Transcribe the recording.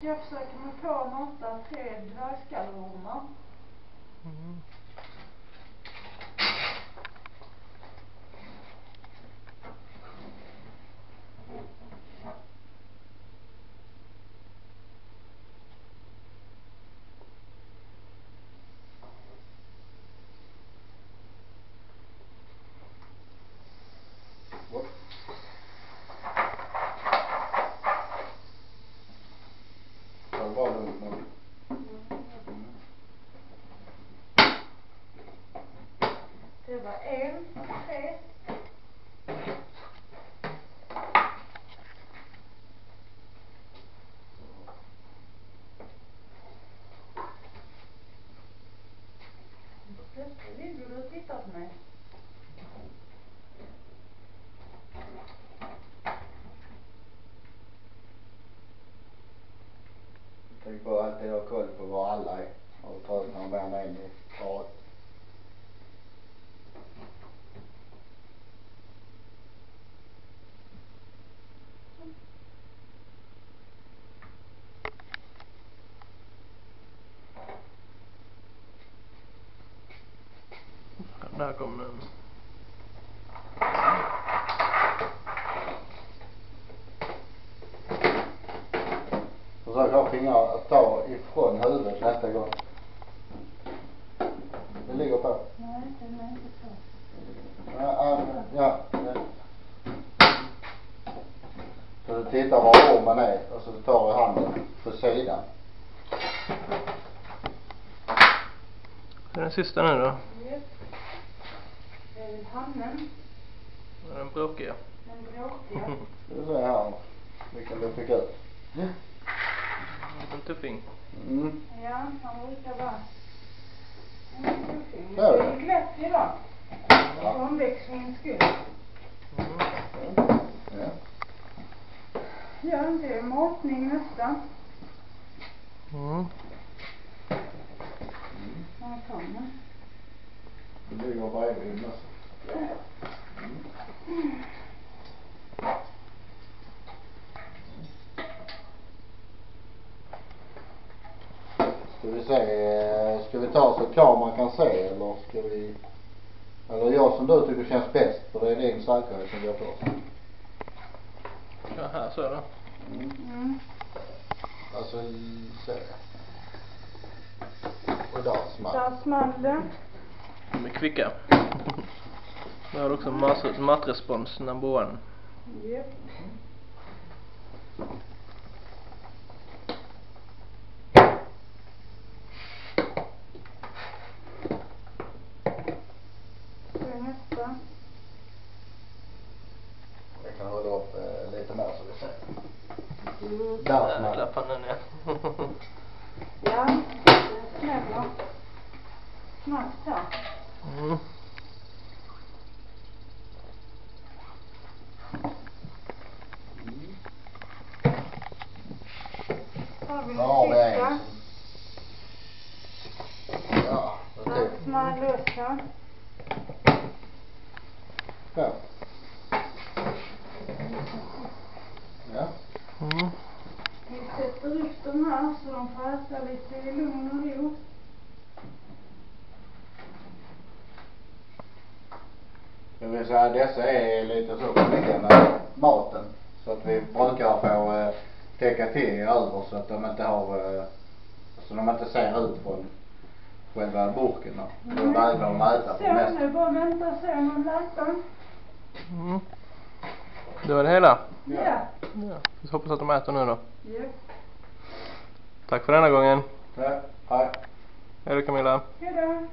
Jag försöker mig på att mata 3 dvärgskallormar. Mm. Det var 1, 3. Plötsligt vill du titta på mig. Jag tänker på att alltid ha koll på var alla är. Och tröstarna bär med in i rad. Där kom den. Försök ha fingrar att ta ifrån huvudet nästa gång. Det ligger på. Nej, den är inte på. Ja. Så du tittar var ormen är och så tar du handen på sidan. Det är den sista nu då. Yes. Det är hannen. Den bråkiga. Den bråkiga. Du ser här vilken du fick ut. En tuffing. Mm. Ja, han brukar vara en tuffing. Ja. Det gick lätt idag. För omväxlingens skull. Ja. Ja, det är matning nästan. Han kommer. Det ligger bredvid också. Ska vi ta så kameran kan se eller ska vi, eller jag som du tycker känns bäst för det är din säkerhet som går först. Ja, här så är det. Alltså så. Och där small. Där small det. De är kvicka. Det har också mattrespons number 1. Japp. Nästa. Jag kan hålla upp lite mer så vi ser. Där Där klappar den ner. Ja, det smäller. Snabbt här. Har vi har vi en. Ja, där small också. Ja. Ja. Vi sätter upp dem här så de får äta lite i lugn och ro. Jag vill säga att dessa är lite så mycket med maten. Så att vi brukar få täcka till över så att de inte har, så de inte ser ut från själva burken. Då vägrar de äta på mest. Så nu bara vänta och se om de läker. Det var det hela. Ja. Vi hoppas att de äter nu då. Ja. Tack för denna gången. Ja, hej. Hej då Camilla. Hejdå.